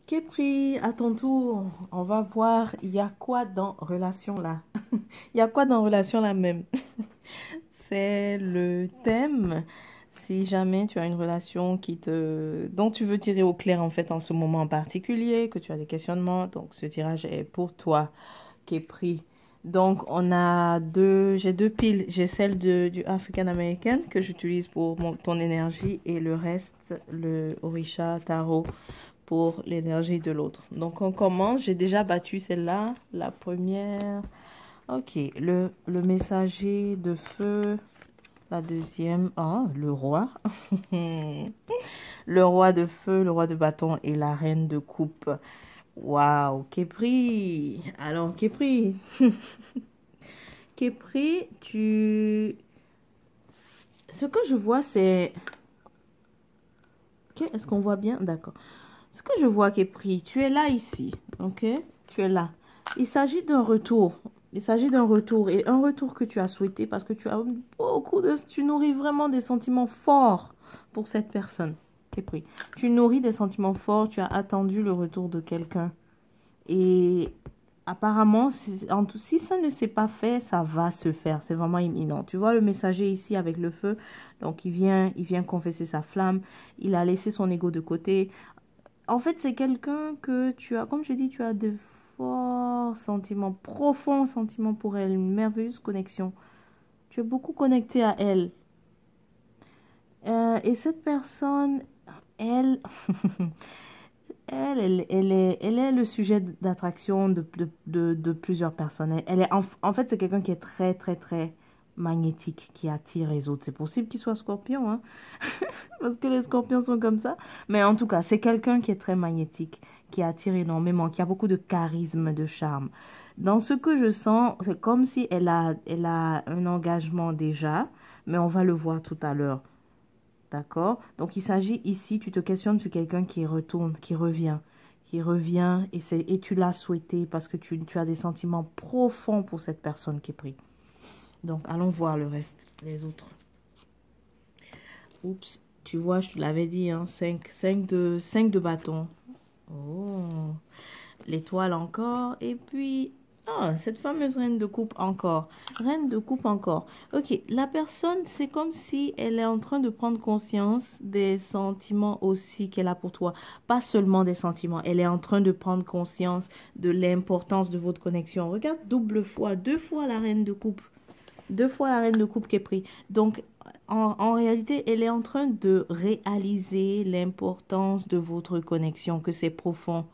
Képri, à ton tour, on va voir, il y a quoi dans relation là? Il y a quoi dans relation là même? C'est le thème. Si jamais tu as une relation dont tu veux tirer au clair en fait en ce moment en particulier, que tu as des questionnements, donc ce tirage est pour toi, Képri. Donc j'ai deux piles. J'ai du African American que j'utilise pour ton énergie et le reste, le Orisha Tarot pour l'énergie de l'autre. Donc on commence, j'ai déjà battu celle-là, la première. Ok, le messager de feu, la deuxième. Oh, le roi. Le roi de feu, le roi de bâton et la reine de coupe. Waouh, Képri. Alors, Képri. Képri, Ce que je vois, c'est... Ok, est-ce qu'on voit bien? D'accord. Ce que je vois, Képri, tu es là ici, ok? Tu es là. Il s'agit d'un retour. Il s'agit d'un retour et un retour que tu as souhaité parce que tu nourris vraiment des sentiments forts pour cette personne, Képri. Tu nourris des sentiments forts, tu as attendu le retour de quelqu'un. Et apparemment, si ça ne s'est pas fait, ça va se faire. C'est vraiment imminent. Tu vois le messager ici avec le feu. Donc, il vient confesser sa flamme. Il a laissé son ego de côté. En fait, c'est quelqu'un que tu as, comme je dis, tu as de forts sentiments, profonds sentiments pour elle, une merveilleuse connexion. Tu es beaucoup connecté à elle. Et cette personne, elle, elle est le sujet d'attraction de plusieurs personnes. En fait, c'est quelqu'un qui est très, très, très magnétique, qui attire les autres. C'est possible qu'il soit scorpion, hein, parce que les scorpions sont comme ça. Mais en tout cas, c'est quelqu'un qui est très magnétique, qui attire énormément, qui a beaucoup de charisme, de charme. Dans ce que je sens, c'est comme si elle a un engagement déjà, mais on va le voir tout à l'heure. D'accord? Donc, il s'agit ici, tu te questionnes sur quelqu'un qui retourne, qui revient et tu l'as souhaité parce que tu as des sentiments profonds pour cette personne qui est prise. Donc, allons voir le reste, les autres. Oups, tu vois, je te l'avais dit, hein, 5 de bâton. Oh, l'étoile encore. Et puis, oh, cette fameuse reine de coupe encore. Reine de coupe encore. Ok, la personne, c'est comme si elle est en train de prendre conscience des sentiments aussi qu'elle a pour toi. Pas seulement des sentiments, elle est en train de prendre conscience de l'importance de votre connexion. Regarde, deux fois la reine de coupe. Deux fois la reine de coupe qui est prise. Donc, en réalité, elle est en train de réaliser l'importance de votre connexion, que c'est profond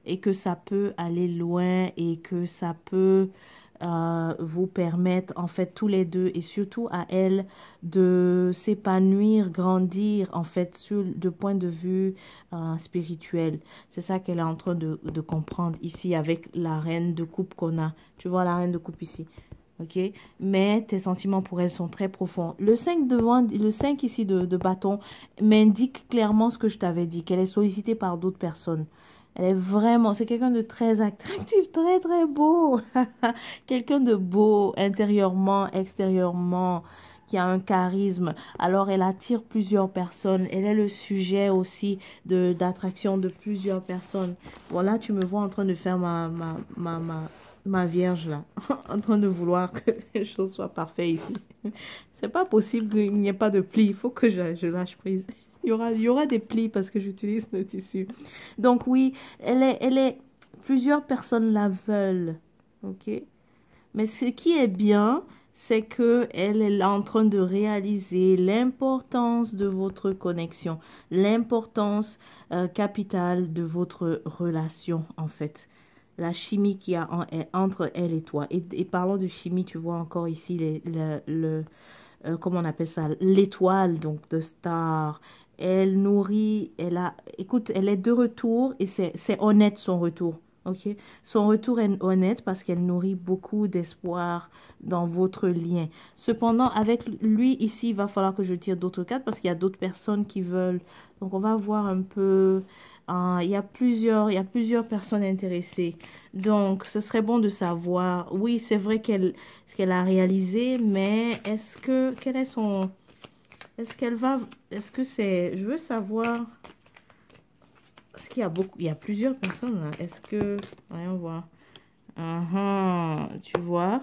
et que ça peut aller loin et que ça peut vous permettre, en fait, tous les deux et surtout à elle de s'épanouir, grandir, en fait, sur le point de vue spirituel. C'est ça qu'elle est en train de comprendre ici avec la reine de coupe qu'on a. Tu vois la reine de coupe ici. Ok, mais tes sentiments pour elle sont très profonds. Le 5 ici de bâton m'indique clairement ce que je t'avais dit, qu'elle est sollicitée par d'autres personnes. C'est quelqu'un de très attractif, très très beau. Quelqu'un de beau intérieurement, extérieurement, qui a un charisme. Alors elle attire plusieurs personnes. Elle est le sujet aussi d'attraction de plusieurs personnes. Voilà, tu me vois en train de faire ma vierge là, en train de vouloir que les choses soient parfaites ici. C'est pas possible qu'il n'y ait pas de plis. Il faut que je lâche prise. Il y aura des plis parce que j'utilise le tissu. Donc oui, plusieurs personnes la veulent. Ok. Mais ce qui est bien, c'est que elle est en train de réaliser l'importance de votre connexion, l'importance capitale de votre relation en fait. La chimie qu'il y a entre elle et toi. Et parlons de chimie, tu vois encore ici comment on appelle ça, l'étoile donc de star. Elle nourrit, écoute, elle est de retour et c'est honnête son retour. Ok, son retour est honnête parce qu'elle nourrit beaucoup d'espoir dans votre lien. Cependant, avec lui ici, il va falloir que je tire d'autres cartes parce qu'il y a d'autres personnes qui veulent. Donc, on va voir un peu. Il y a plusieurs personnes intéressées. Donc, ce serait bon de savoir. Oui, c'est vrai qu'elle a réalisé, mais est-ce qu'elle va, est-ce que c'est, je veux savoir. Parce qu'il y a beaucoup, il y a plusieurs personnes là. Est-ce que... Voyons voir. Tu vois?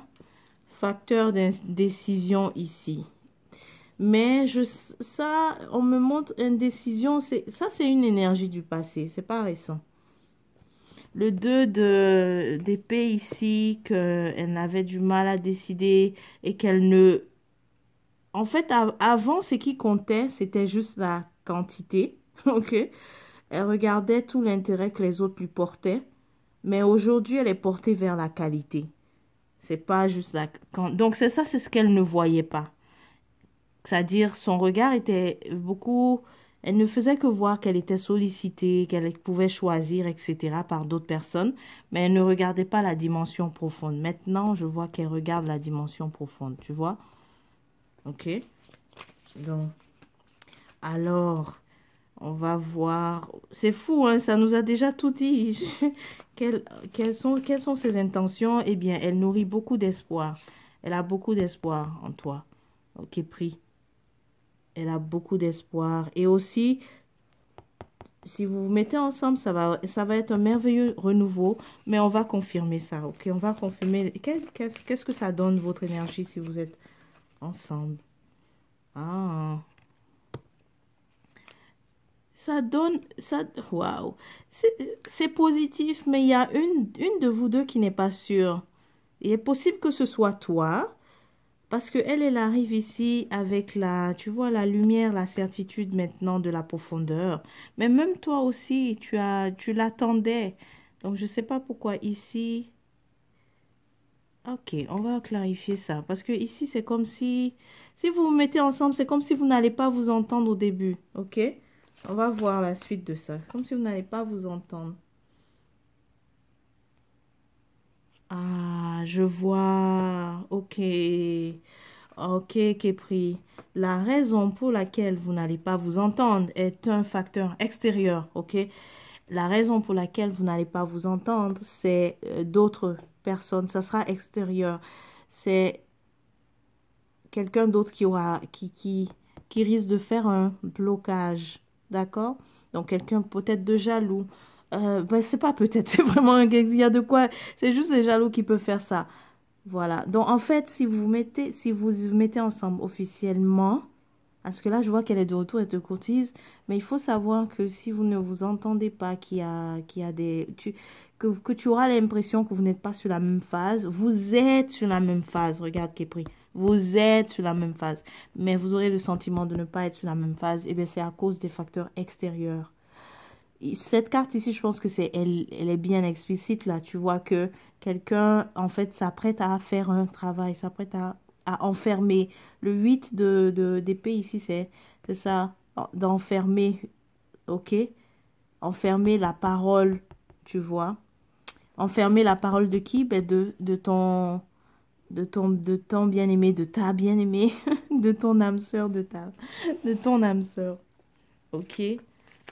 Facteur d'indécision ici. Mais ça, on me montre indécision. Ça, c'est une énergie du passé. C'est pas récent. Le 2 d'épée ici, qu'elle avait du mal à décider et qu'elle ne... En fait, avant, ce qui comptait, c'était juste la quantité. Ok? Elle regardait tout l'intérêt que les autres lui portaient. Mais aujourd'hui, elle est portée vers la qualité. C'est pas juste la... Donc, c'est ça, c'est ce qu'elle ne voyait pas. C'est-à-dire, son regard était beaucoup... Elle ne faisait que voir qu'elle était sollicitée, qu'elle pouvait choisir, etc. par d'autres personnes, mais elle ne regardait pas la dimension profonde. Maintenant, je vois qu'elle regarde la dimension profonde, tu vois? Ok? Donc, alors, on va voir... C'est fou, hein? Ça nous a déjà tout dit. Quelles sont ses intentions? Eh bien, elle nourrit beaucoup d'espoir. Elle a beaucoup d'espoir en toi. Ok, prie. Elle a beaucoup d'espoir. Et aussi, si vous vous mettez ensemble, ça va être un merveilleux renouveau. Mais on va confirmer ça, ok? On va confirmer. Qu'est-ce que ça donne, votre énergie, si vous êtes ensemble? Ah, ça donne... Waouh! C'est positif, mais il y a une de vous deux qui n'est pas sûre. Il est possible que ce soit toi. Parce que elle arrive ici avec tu vois, la lumière, la certitude maintenant de la profondeur. Mais même toi aussi, tu l'attendais. Donc, je ne sais pas pourquoi ici... Ok, on va clarifier ça. Parce que ici, c'est comme si vous vous mettez ensemble, c'est comme si vous n'allez pas vous entendre au début. Ok? On va voir la suite de ça. Comme si vous n'allez pas vous entendre. Ah, je vois. Ok. Ok, Kepri. La raison pour laquelle vous n'allez pas vous entendre est un facteur extérieur, ok? La raison pour laquelle vous n'allez pas vous entendre, c'est d'autres personnes. Ça sera extérieur. C'est quelqu'un d'autre qui risque de faire un blocage, d'accord? Donc, quelqu'un peut-être de jaloux. Ben, c'est pas peut-être, c'est vraiment il y a de quoi. C'est juste les jaloux qui peuvent faire ça. Voilà. Donc, en fait, si vous vous mettez ensemble officiellement, parce que là, je vois qu'elle est de retour, elle te courtise, mais il faut savoir que si vous ne vous entendez pas, que tu auras l'impression que vous n'êtes pas sur la même phase, vous êtes sur la même phase. Regarde, Képri. Vous êtes sur la même phase, mais vous aurez le sentiment de ne pas être sur la même phase. Et bien, c'est à cause des facteurs extérieurs. Cette carte ici, je pense que elle est bien explicite là. Tu vois que quelqu'un, en fait, s'apprête à faire un travail, s'apprête à enfermer. Le 8 d'épée ici, c'est ça, d'enfermer, ok? Enfermer la parole, tu vois? Enfermer la parole de qui? Ben de ton bien-aimé, de ta bien-aimée, de ton âme sœur, de ton âme sœur, ok?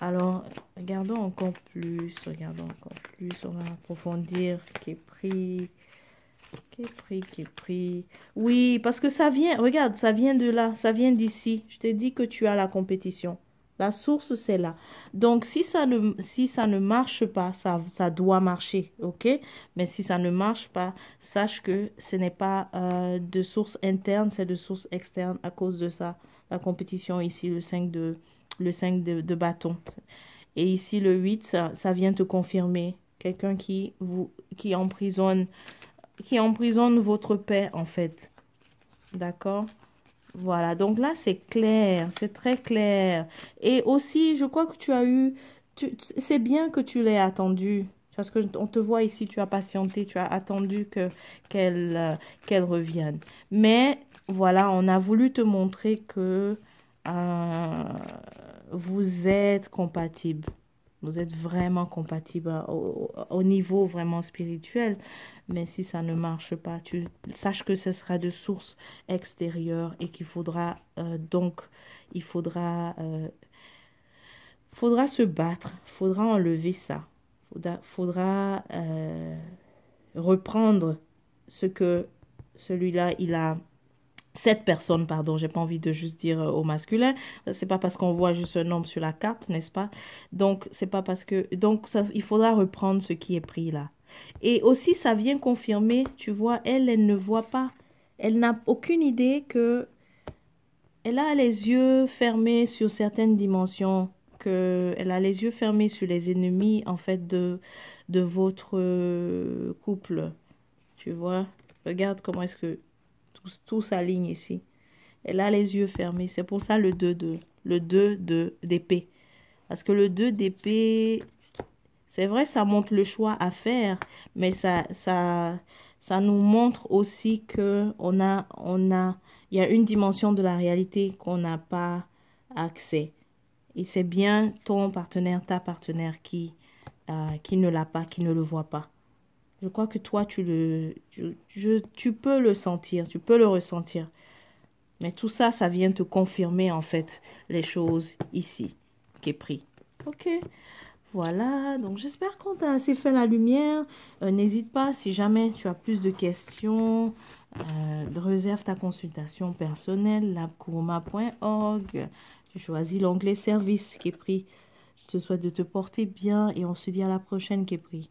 Alors, regardons encore plus, on va approfondir, qui est pris. Oui, parce que ça vient, regarde, ça vient de là, ça vient d'ici. Je t'ai dit que tu as la compétition. La source, c'est là. Donc, si ça ne marche pas, ça doit marcher, ok? Mais si ça ne marche pas, sache que ce n'est pas de source interne, c'est de source externe à cause de ça. La compétition ici, le 5 de bâton. Et ici, le 8, ça vient te confirmer. Quelqu'un qui emprisonne votre paix, en fait. D'accord? Voilà. Donc là, c'est clair. C'est très clair. Et aussi, je crois que c'est bien que tu l'aies attendu. Parce que on te voit ici, tu as patienté, tu as attendu qu'elle revienne. Mais voilà, on a voulu te montrer que vous êtes compatibles. Vous êtes vraiment compatibles au niveau vraiment spirituel. Mais si ça ne marche pas, sache que ce sera de source extérieure et qu'il faudra il faudra se battre, faudra enlever ça. Faudra reprendre ce que celui-là, Cette personne, pardon, j'ai pas envie de juste dire au masculin. C'est pas parce qu'on voit juste un homme sur la carte, n'est-ce pas? Donc, c'est pas parce que... Donc, ça, il faudra reprendre ce qui est pris là. Et aussi, ça vient confirmer, tu vois, elle ne voit pas. Elle n'a aucune idée que... Elle a les yeux fermés sur certaines dimensions, que elle a les yeux fermés sur les ennemis, en fait, de votre couple. Tu vois? Regarde comment est-ce que tout s'aligne ici. Elle a les yeux fermés. C'est pour ça le 2 d'épée. Parce que le 2 d'épée, c'est vrai, ça montre le choix à faire, mais ça nous montre aussi que il y a une dimension de la réalité qu'on n'a pas accès. Et c'est bien ton partenaire, ta partenaire qui ne l'a pas, qui ne le voit pas. Je crois que toi, tu peux le sentir, tu peux le ressentir. Mais tout ça, ça vient te confirmer en fait les choses ici qui est pris. Ok, voilà. Donc j'espère qu'on t'a assez fait la lumière. N'hésite pas si jamais tu as plus de questions. Réserve ta consultation personnelle, labkuruma.org. Tu choisis l'onglet service qui est pris. Je te souhaite de te porter bien et on se dit à la prochaine qui est pris.